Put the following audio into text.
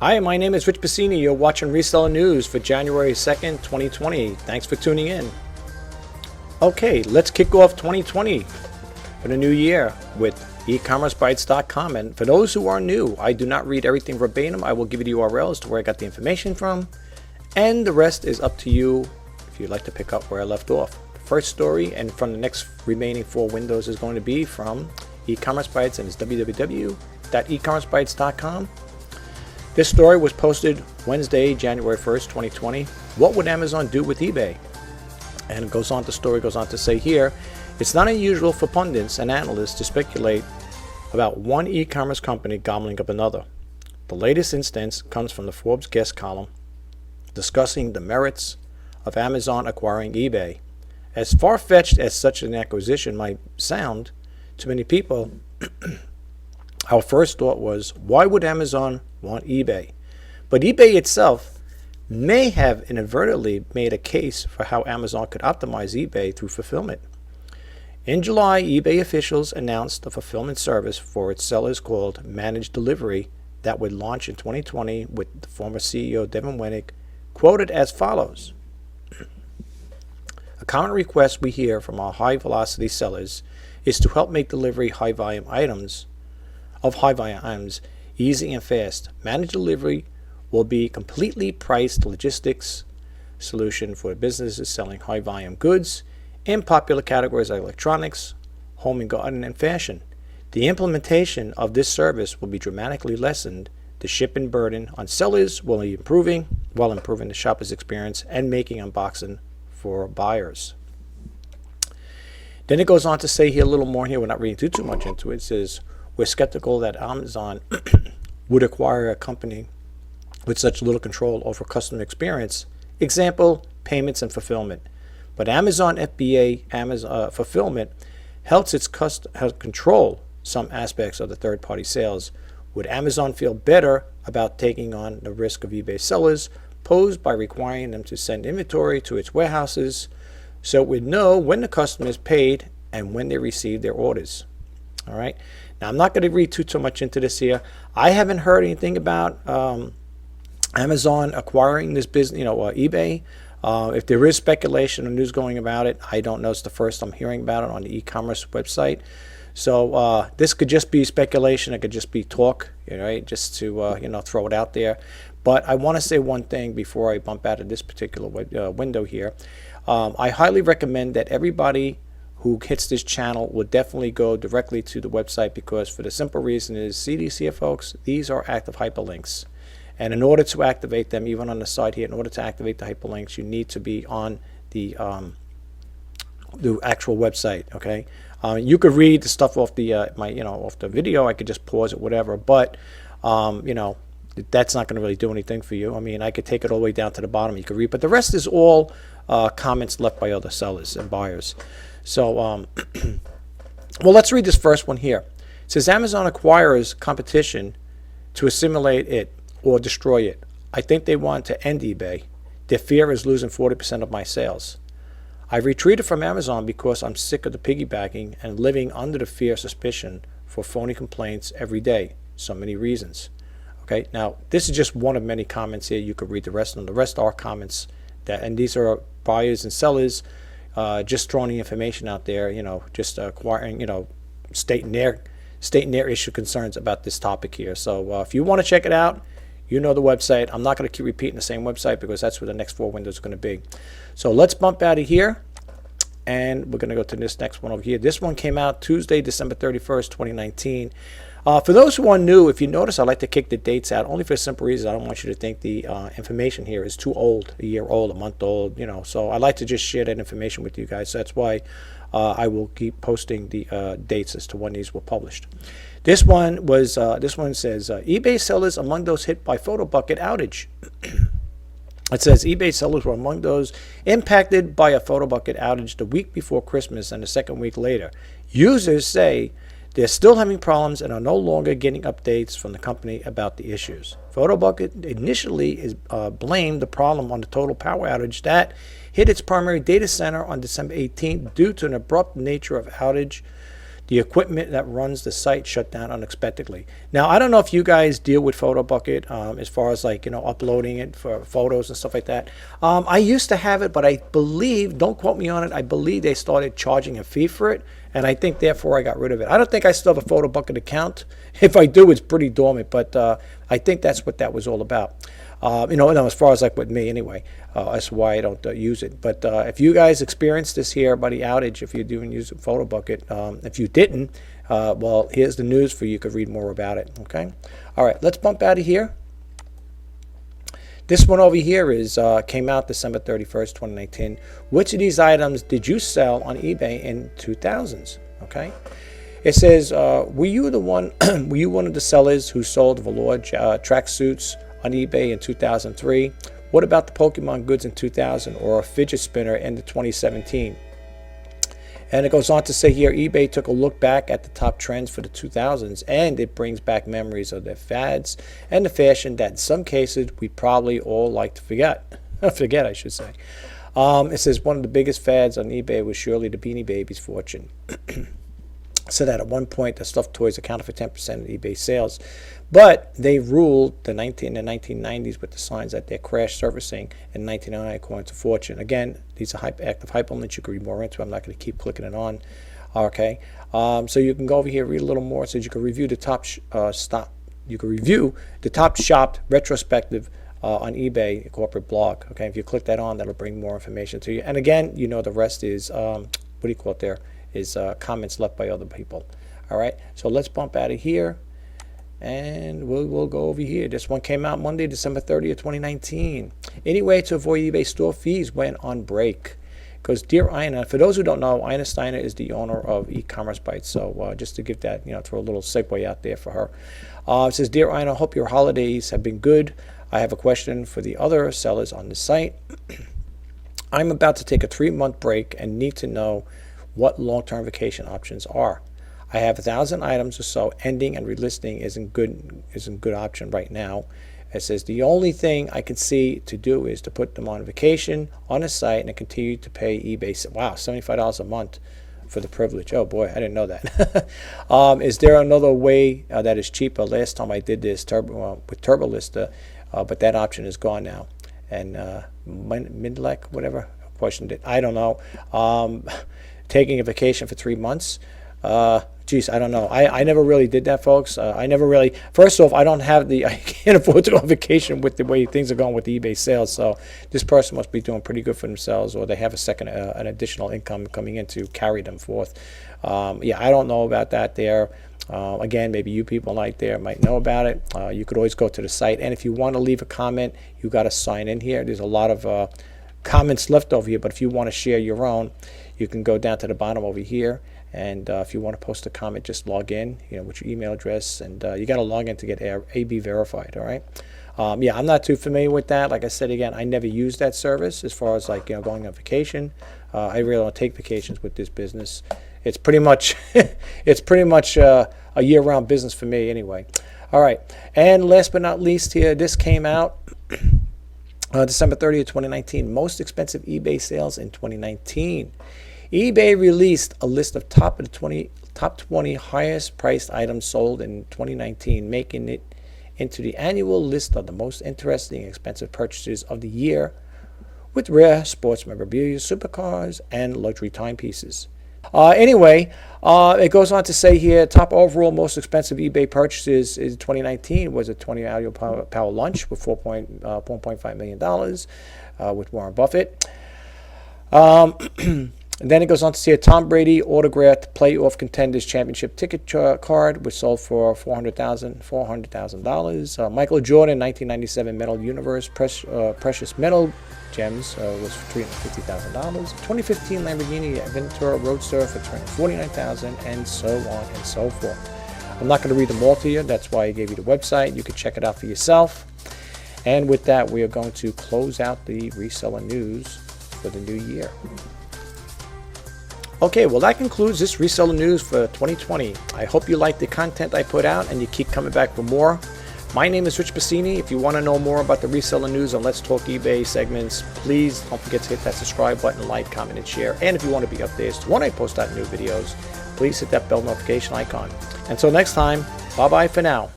Hi, my name is Rich Pasini. You're watching Reseller News for January 2nd, 2020. Thanks for tuning in. Okay, let's kick off 2020 for the new year with ecommercebytes.com. And for those who are new, I do not read everything verbatim. I will give you the URLs to where I got the information from, and the rest is up to you if you'd like to pick up where I left off. The first story, and from the next remaining 4 windows, is going to be from eCommerce Bytes, and it's www.ecommercebytes.com. This story was posted Wednesday, January 1st, 2020. What would Amazon do with eBay? And the story goes on to say here, it's not unusual for pundits and analysts to speculate about one e-commerce company gobbling up another. The latest instance comes from the Forbes guest column discussing the merits of Amazon acquiring eBay. As far-fetched as such an acquisition might sound to many people, our first thought was, why would Amazon want eBay? But eBay itself may have inadvertently made a case for how Amazon could optimize eBay through fulfillment. In July, eBay officials announced a fulfillment service for its sellers called Managed Delivery that would launch in 2020, with the former CEO Devin Wenig quoted as follows. A common request we hear from our high-velocity sellers is to help make delivery high-volume items easy and fast. Managed delivery will be completely priced logistics solution for businesses selling high volume goods in popular categories like electronics, home and garden, and fashion. The implementation of this service will be dramatically lessened. The shipping burden on sellers will be improving the shopper's experience and making unboxing for buyers. Then it goes on to say here a little more here. We're not reading too much into it. It says, we're skeptical that Amazon would acquire a company with such little control over customer experience. Example, payments and fulfillment. But Amazon FBA fulfillment helps its control some aspects of the third-party sales. Would Amazon feel better about taking on the risk of eBay sellers posed by requiring them to send inventory to its warehouses so it would know when the customer is paid and when they receive their orders? All right. Now, I'm not going to read too much into this here. I haven't heard anything about Amazon acquiring this business, eBay. If there is speculation or news going about it, I don't know. It's the first I'm hearing about it on the e-commerce website. So this could just be speculation. It could just be talk, right? Just to throw it out there. But I want to say one thing before I bump out of this particular window here. I highly recommend that everybody who hits this channel will definitely go directly to the website, because for the simple reason is, see these here, folks, these are active hyperlinks. And in order to activate them, even on the side here, in order to activate the hyperlinks, you need to be on the actual website. Okay, you could read the stuff off the off the video. I could just pause it, whatever. But that's not going to really do anything for you. I mean, I could take it all the way down to the bottom. You could read, but the rest is all comments left by other sellers and buyers. So, well, let's read this first one here. It says, Amazon acquires competition to assimilate it or destroy it. I think they want to end eBay. Their fear is losing 40% of my sales. I've retreated from Amazon because I'm sick of the piggybacking and living under the fear of suspicion for phony complaints every day. So many reasons. Okay, now this is just one of many comments here. You could read the rest, and the rest are comments and these are buyers and sellers just throwing the information out there, just acquiring, stating their issue concerns about this topic here. So if you want to check it out, the website. I'm not going to keep repeating the same website because that's where the next 4 windows are going to be. So let's bump out of here, and we're going to go to this next one over here. This one came out Tuesday, December 31st, 2019. For those who are new, if you notice, I like to kick the dates out only for a simple reason. I don't want you to think the information here is too old, a year old, a month old, So I like to just share that information with you guys. So that's why I will keep posting the dates as to when these were published. This one says eBay sellers among those hit by photo bucket outage. It says eBay sellers were among those impacted by a photo bucket outage the week before Christmas and the second week later. Users say they're still having problems and are no longer getting updates from the company about the issues. PhotoBucket initially blamed the problem on the total power outage that hit its primary data center on December 18th due to an abrupt nature of outage The equipment that runs the site shut down unexpectedly. Now, I don't know if you guys deal with PhotoBucket as far as like, uploading it for photos and stuff like that. I used to have it, but I believe, don't quote me on it, I believe they started charging a fee for it, and I think therefore I got rid of it. I don't think I still have a PhotoBucket account. If I do, it's pretty dormant, but I think that's what that was all about. As far as like with me anyway, that's why I don't use it. But if you guys experienced this here, buddy, outage, if you're doing use PhotoBucket, if you didn't, well, here's the news for you. You could read more about it. Okay. All right, let's bump out of here. This one over here is came out December 31st, 2019. Which of these items did you sell on eBay in 2000s? Okay. It says, were you one of the sellers who sold velour tracksuits on eBay in 2003? What about the Pokemon goods in 2000 or a fidget spinner in 2017? And it goes on to say here, eBay took a look back at the top trends for the 2000s, and it brings back memories of the fads and the fashion that in some cases we probably all like to forget. Forget, I should say. It says one of the biggest fads on eBay was surely the Beanie Babies fortune. So that at one point the stuffed toys accounted for 10% of eBay sales, but they ruled the 1990s with the signs that they're crash servicing in 1999 according to Fortune. Again, these are active hyperlinks. You can read more into it. I'm not going to keep clicking it on. Okay, so you can go over here, read a little more. It says you can review the top shopped retrospective on eBay corporate blog. Okay, if you click that on, that'll bring more information to you. And again, the rest is what do you call it there? Is comments left by other people. All right, so let's bump out of here, and we'll go over here. This one came out Monday, December 30th, 2019. Anyway, to avoid eBay store fees went on break. Because Dear Ina, for those who don't know, Ina Steiner is the owner of E-Commerce Bytes. So just to give that, throw a little segue out there for her. It says, Dear Ina, hope your holidays have been good. I have a question for the other sellers on the site. I'm about to take a 3-month break and need to know what long-term vacation options are. I have 1,000 items or so. Ending and relisting isn't good option right now. It says the only thing I can see to do is to put them on vacation on a site and continue to pay eBay. Wow, $75 a month for the privilege. Oh boy, I didn't know that. Is there another way that is cheaper? Last time I did this with TurboLister, but that option is gone now. And Midlek, whatever, questioned it. I don't know. Taking a vacation for 3 months. Geez, I don't know. I never really did that, folks. I never really. First off, I can't afford to go on vacation with the way things are going with the eBay sales. So this person must be doing pretty good for themselves, or they have an additional income coming in to carry them forth. Yeah, I don't know about that there. Again, maybe you people out there might know about it. You could always go to the site, and if you want to leave a comment, you got to sign in here. There's a lot of comments left over here, but if you want to share your own, you can go down to the bottom over here, and if you want to post a comment, just log in, with your email address, and you got to log in to get AB verified. All right. Yeah, I'm not too familiar with that. Like I said again, I never use that service as far as like going on vacation. I really don't take vacations with this business. It's pretty much a year-round business for me anyway. All right, and last but not least here, this came out December 30th, 2019. Most expensive eBay sales in 2019. eBay released a list of top 20 highest priced items sold in 2019, making it into the annual list of the most interesting and expensive purchases of the year, with rare sports memorabilia, supercars, and luxury timepieces. Anyway, it goes on to say here, top overall most expensive eBay purchases in 2019 was a 20 audio power lunch with $4.5 million with Warren Buffett. And then it goes on to say a Tom Brady autographed playoff contenders championship ticket card was sold for $400,000. Michael Jordan 1997 Metal Universe precious metal gems was for $350,000. 2015 Lamborghini Aventador Roadster for $349,000, and so on and so forth. I'm not going to read them all to you. That's why I gave you the website. You can check it out for yourself. And with that, we are going to close out the reseller news for the new year. Okay, well that concludes this reseller news for 2020. I hope you like the content I put out and you keep coming back for more. My name is Rich Pasini. If you want to know more about the reseller news and Let's Talk eBay segments, please don't forget to hit that subscribe button, like, comment, and share. And if you want to be updated when I post out new videos, please hit that bell notification icon. Until next time, bye-bye for now.